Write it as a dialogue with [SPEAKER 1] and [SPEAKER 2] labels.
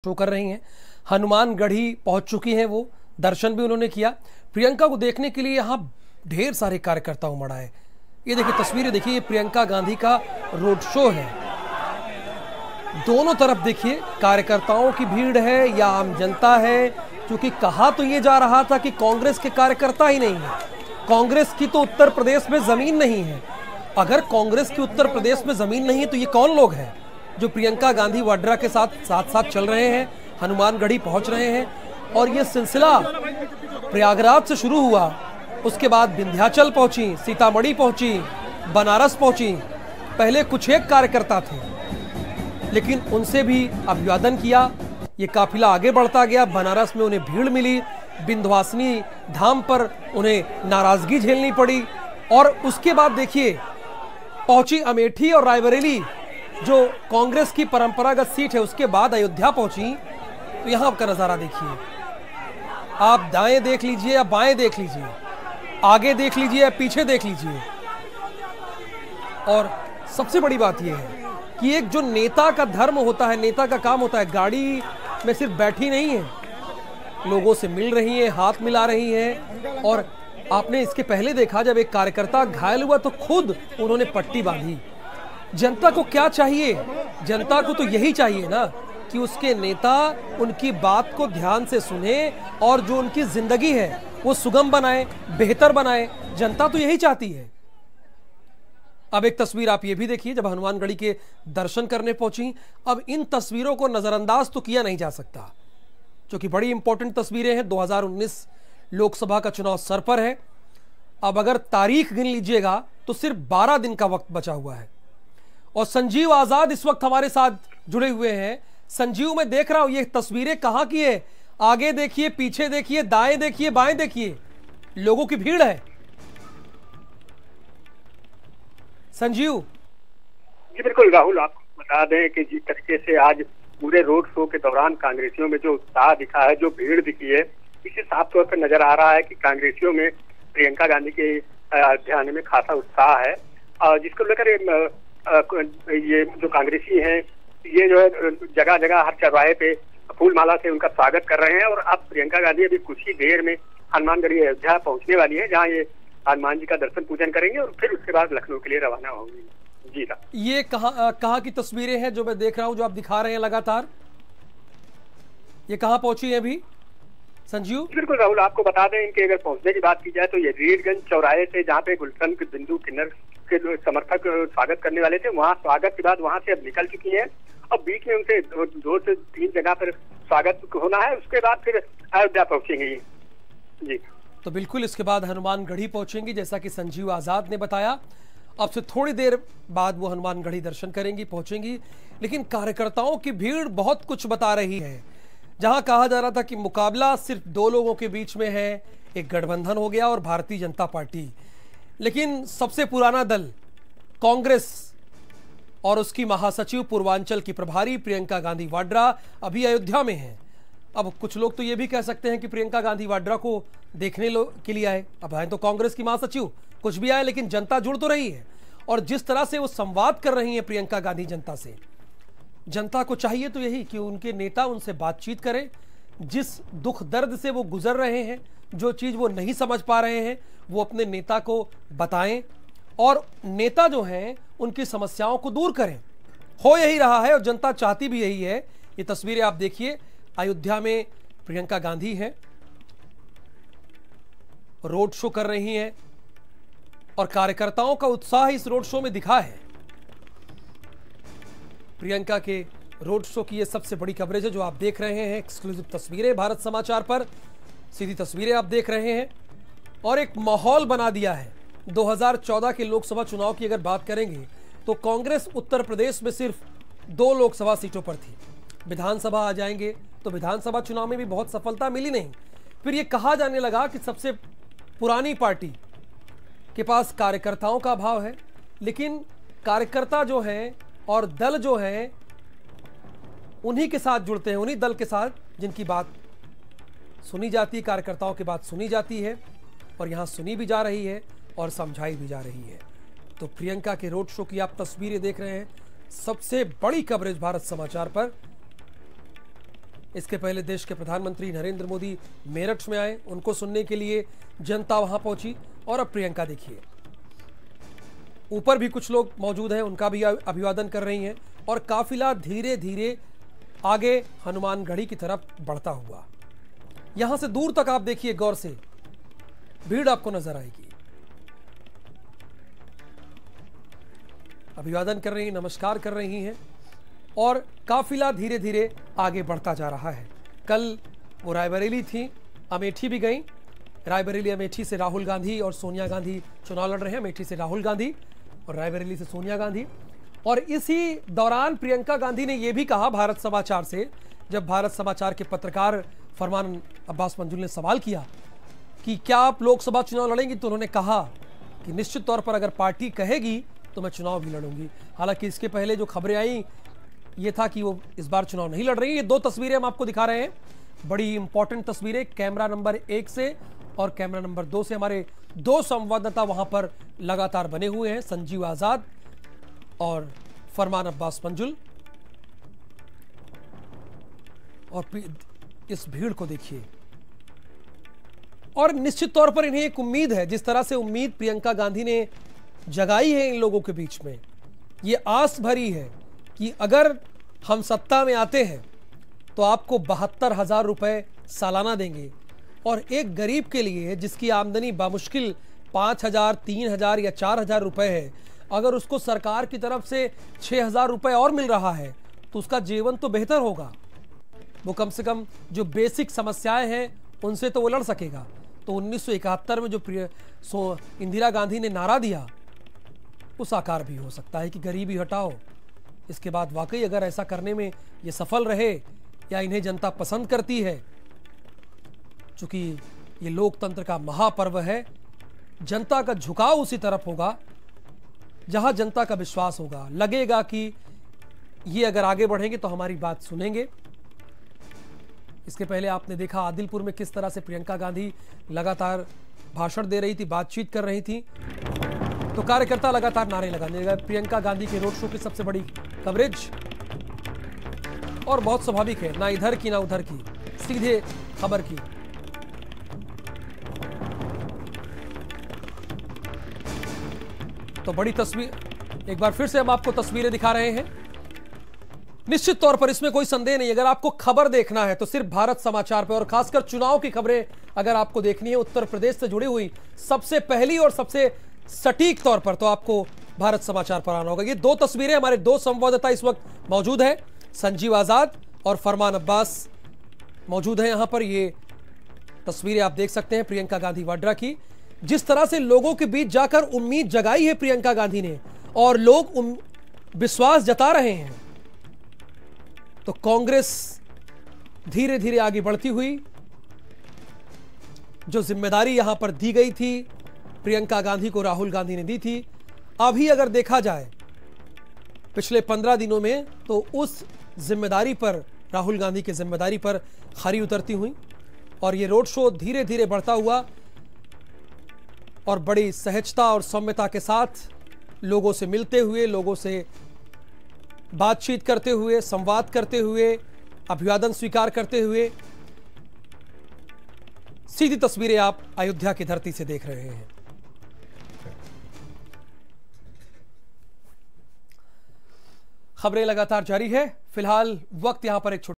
[SPEAKER 1] Show कर रही हैं। हनुमानगढ़ी पहुंच चुकी हैं, वो दर्शन भी उन्होंने किया। प्रियंका को देखने के लिए यहाँ ढेर सारे कार्यकर्ता उमड़ा है। ये देखिए तस्वीरें, देखिए ये प्रियंका गांधी का रोड शो है। दोनों तरफ देखिए कार्यकर्ताओं की भीड़ है या आम जनता है, क्योंकि कहा तो ये जा रहा था कि कांग्रेस के कार्यकर्ता ही नहीं है, कांग्रेस की तो उत्तर प्रदेश में जमीन नहीं है। अगर कांग्रेस की उत्तर प्रदेश में जमीन नहीं है तो ये कौन लोग हैं जो प्रियंका गांधी वाड्रा के साथ चल रहे हैं, हनुमानगढ़ी पहुंच रहे हैं। और ये सिलसिला प्रयागराज से शुरू हुआ, उसके बाद विंध्याचल पहुंची, सीतामढ़ी पहुंची, बनारस पहुंची। पहले कुछ एक कार्यकर्ता थे, लेकिन उनसे भी अभिवादन किया। ये काफिला आगे बढ़ता गया। बनारस में उन्हें भीड़ मिली, विंध्यवासिनी धाम पर उन्हें नाराजगी झेलनी पड़ी। और उसके बाद देखिए पहुंची अमेठी और रायबरेली, जो कांग्रेस की परंपरागत सीट है। उसके बाद अयोध्या पहुंची। तो यहां का नजारा देखिए, आप दाएं देख लीजिए या बाएं देख लीजिए, आगे देख लीजिए या पीछे देख लीजिए। और सबसे बड़ी बात यह है कि एक जो नेता का धर्म होता है, नेता का काम होता है, गाड़ी में सिर्फ बैठी नहीं है, लोगों से मिल रही है, हाथ मिला रही है। और आपने इसके पहले देखा जब एक कार्यकर्ता घायल हुआ तो खुद उन्होंने पट्टी बांधी। जनता को क्या चाहिए? जनता को तो यही चाहिए ना कि उसके नेता उनकी बात को ध्यान से सुने और जो उनकी जिंदगी है वो सुगम बनाए, बेहतर बनाए। जनता तो यही चाहती है। अब एक तस्वीर आप ये भी देखिए, जब हनुमानगढ़ी के दर्शन करने पहुंची। अब इन तस्वीरों को नजरअंदाज तो किया नहीं जा सकता, क्योंकि बड़ी इंपॉर्टेंट तस्वीरें हैं। 2019 लोकसभा का चुनाव सर पर है। अब अगर तारीख गिन लीजिएगा तो सिर्फ 12 दिन का वक्त बचा हुआ है। और संजीव आजाद इस वक्त हमारे साथ जुड़े हुए हैं। संजीव, मैं देख रहा हूं ये तस्वीरें कहां की है? आगे देखिए, पीछे देखिए, दाएं देखिए, बाएं देखिए, लोगों की भीड़ है। संजीव
[SPEAKER 2] जी बिल्कुल राहुल, आपको बता दें कि जिस तरीके से आज पूरे रोड शो के दौरान कांग्रेसियों में जो उत्साह दिखा है, जो भीड़ दिखी है, इससे साफ तौर पर नजर आ रहा है कि कांग्रेसियों में प्रियंका गांधी के अयोध्या आने में खासा उत्साह है। जिसको लेकर ये जो कांग्रेसी हैं, ये जो है जगह जगह हर चौराहे पे फूल माला से उनका स्वागत कर रहे हैं। और अब प्रियंका गांधी अभी कुछ ही देर में हनुमानगढ़ी अयोध्या पहुंचने वाली है, जहां ये हनुमान जी का दर्शन पूजन करेंगे और फिर उसके बाद लखनऊ के लिए रवाना होंगी। जी सर,
[SPEAKER 1] ये कहाँ की तस्वीरें हैं जो मैं देख रहा हूं, जो आप दिखा रहे हैं लगातार? ये कहाँ पहुंची है अभी संजीव?
[SPEAKER 2] बिल्कुल राहुल, आपको बता दें इनके अगर पहुंचने की बात की जाए तो ये रीडगंज चौराहे से, जहाँ पे गुलशन बिंदु किन्नर के समर्थक स्वागत करने वाले थे, वहाँ स्वागत के बाद वहाँ से अब निकल चुकी है। अब बीच में उनसे 2 से 3 जगह पर स्वागत होना है, उसके बाद फिर अयोध्या पहुंचेंगे। जी
[SPEAKER 1] तो बिल्कुल इसके बाद हनुमानगढ़ी पहुंचेंगी, जैसा कि संजीव आजाद ने बताया। अब से थोड़ी देर बाद वो हनुमानगढ़ी दर्शन करेंगी, पहुंचेंगी। लेकिन कार्यकर्ताओं की भीड़ बहुत कुछ बता रही है। जहां कहा जा रहा था कि मुकाबला सिर्फ 2 लोगों के बीच में है, एक गठबंधन हो गया और भारतीय जनता पार्टी, लेकिन सबसे पुराना दल कांग्रेस और उसकी महासचिव पूर्वांचल की प्रभारी प्रियंका गांधी वाड्रा अभी अयोध्या में है। अब कुछ लोग तो ये भी कह सकते हैं कि प्रियंका गांधी वाड्रा को देखने के लिए आए। अब आए तो कांग्रेस की महासचिव, कुछ भी आए, लेकिन जनता जुड़ तो रही है। और जिस तरह से वो संवाद कर रही है प्रियंका गांधी जनता से, जनता को चाहिए तो यही कि उनके नेता उनसे बातचीत करें। जिस दुख दर्द से वो गुजर रहे हैं, जो चीज़ वो नहीं समझ पा रहे हैं, वो अपने नेता को बताएं और नेता जो हैं उनकी समस्याओं को दूर करें। हो यही रहा है और जनता चाहती भी यही है। ये तस्वीरें आप देखिए, अयोध्या में प्रियंका गांधी हैं, रोड शो कर रही हैं और कार्यकर्ताओं का उत्साह इस रोड शो में दिखा है। प्रियंका के रोड शो की ये सबसे बड़ी कवरेज है जो आप देख रहे हैं। एक्सक्लूसिव तस्वीरें भारत समाचार पर, सीधी तस्वीरें आप देख रहे हैं। और एक माहौल बना दिया है। 2014 के लोकसभा चुनाव की अगर बात करेंगे तो कांग्रेस उत्तर प्रदेश में सिर्फ 2 लोकसभा सीटों पर थी। विधानसभा आ जाएंगे तो विधानसभा चुनाव में भी बहुत सफलता मिली नहीं। फिर ये कहा जाने लगा कि सबसे पुरानी पार्टी के पास कार्यकर्ताओं का अभाव है। लेकिन कार्यकर्ता जो हैं और दल जो हैं उन्हीं के साथ जुड़ते हैं, उन्हीं दल के साथ जिनकी बात सुनी जाती है, कार्यकर्ताओं की बात सुनी जाती है और यहां सुनी भी जा रही है और समझाई भी जा रही है। तो प्रियंका के रोड शो की आप तस्वीरें देख रहे हैं, सबसे बड़ी कवरेज भारत समाचार पर। इसके पहले देश के प्रधानमंत्री नरेंद्र मोदी मेरठ में आए, उनको सुनने के लिए जनता वहां पहुंची। और अब प्रियंका देखिए, ऊपर भी कुछ लोग मौजूद हैं, उनका भी अभिवादन कर रही हैं और काफिला धीरे धीरे आगे हनुमानगढ़ी की तरफ बढ़ता हुआ। यहां से दूर तक आप देखिए गौर से, भीड़ आपको नजर आएगी। अभिवादन कर रही हैं, नमस्कार कर रही हैं और काफिला धीरे धीरे आगे बढ़ता जा रहा है। कल वो रायबरेली थी, अमेठी भी गई। रायबरेली अमेठी से राहुल गांधी और सोनिया गांधी चुनाव लड़ रहे हैं। अमेठी से राहुल गांधी और रायबरेली से सोनिया गांधी। और इसी दौरान प्रियंका गांधी ने यह भी कहा भारत समाचार से, जब भारत समाचार के पत्रकार फरमान अब्बास मंजुल ने सवाल किया कि क्या आप लोकसभा चुनाव लड़ेंगी, तो उन्होंने कहा कि निश्चित तौर पर अगर पार्टी कहेगी तो मैं चुनाव भी लड़ूंगी। हालांकि इसके पहले जो खबरें आई ये था कि वो इस बार चुनाव नहीं लड़ रही। ये दो तस्वीरें हम आपको दिखा रहे हैं, बड़ी इंपॉर्टेंट तस्वीरें, कैमरा नंबर 1 से और कैमरा नंबर 2 से। हमारे दो संवाददाता वहां पर लगातार बने हुए हैं, संजीव आजाद और फरमान अब्बास मंजुल। और इस भीड़ को देखिए, और निश्चित तौर पर इन्हें एक उम्मीद है, जिस तरह से उम्मीद प्रियंका गांधी ने जगाई है इन लोगों के बीच में, ये आस भरी है कि अगर हम सत्ता में आते हैं तो आपको 72,000 रुपए सालाना देंगे। और एक गरीब के लिए जिसकी आमदनी बामुश्किल 5,000, 3,000 या 4,000 रुपए है, अगर उसको सरकार की तरफ से 6,000 रुपए और मिल रहा है तो उसका जीवन तो बेहतर होगा। वो कम से कम जो बेसिक समस्याएं हैं उनसे तो वो लड़ सकेगा। तो 1971 में जो इंदिरा गांधी ने नारा दिया, वो साकार भी हो सकता है कि गरीबी हटाओ। इसके बाद वाकई अगर ऐसा करने में ये सफल रहे या इन्हें जनता पसंद करती है, चूंकि ये लोकतंत्र का महापर्व है, जनता का झुकाव उसी तरफ होगा जहां जनता का विश्वास होगा। लगेगा कि ये अगर आगे बढ़ेंगे तो हमारी बात सुनेंगे। इसके पहले आपने देखा आदिलपुर में किस तरह से प्रियंका गांधी लगातार भाषण दे रही थी, बातचीत कर रही थी, तो कार्यकर्ता लगातार नारे लगाने लगे। प्रियंका गांधी के रोड शो की सबसे बड़ी कवरेज, और बहुत स्वाभाविक है, ना इधर की ना उधर की, सीधे खबर की। तो बड़ी तस्वीर, एक बार फिर से हम आपको तस्वीरें दिखा रहे हैं। निश्चित तौर पर इसमें कोई संदेह नहीं, अगर आपको खबर देखना है तो सिर्फ भारत समाचार पर, और खासकर चुनाव की खबरें अगर आपको देखनी है उत्तर प्रदेश से जुड़ी हुई सबसे पहली और सबसे सटीक तौर पर, तो आपको भारत समाचार पर आना होगा। ये दो तस्वीरें, हमारे दो संवाददाता इस वक्त मौजूद हैं, संजीव आजाद और फरमान अब्बास मौजूद हैं यहां पर। ये तस्वीरें आप देख सकते हैं प्रियंका गांधी वाड्रा की। जिस तरह से लोगों के बीच जाकर उम्मीद जगाई है प्रियंका गांधी ने, और लोग विश्वास जता रहे हैं, तो कांग्रेस धीरे धीरे आगे बढ़ती हुई, जो जिम्मेदारी यहां पर दी गई थी प्रियंका गांधी को, राहुल गांधी ने दी थी, अभी अगर देखा जाए पिछले 15 दिनों में, तो उस जिम्मेदारी पर, राहुल गांधी की जिम्मेदारी पर खरी उतरती हुई। और ये रोड शो धीरे धीरे बढ़ता हुआ और बड़ी सहजता और सौम्यता के साथ लोगों से मिलते हुए, लोगों से बातचीत करते हुए, संवाद करते हुए, अभिवादन स्वीकार करते हुए, सीधी तस्वीरें आप अयोध्या की धरती से देख रहे हैं। खबरें लगातार जारी है। फिलहाल वक्त यहां पर एक छोटा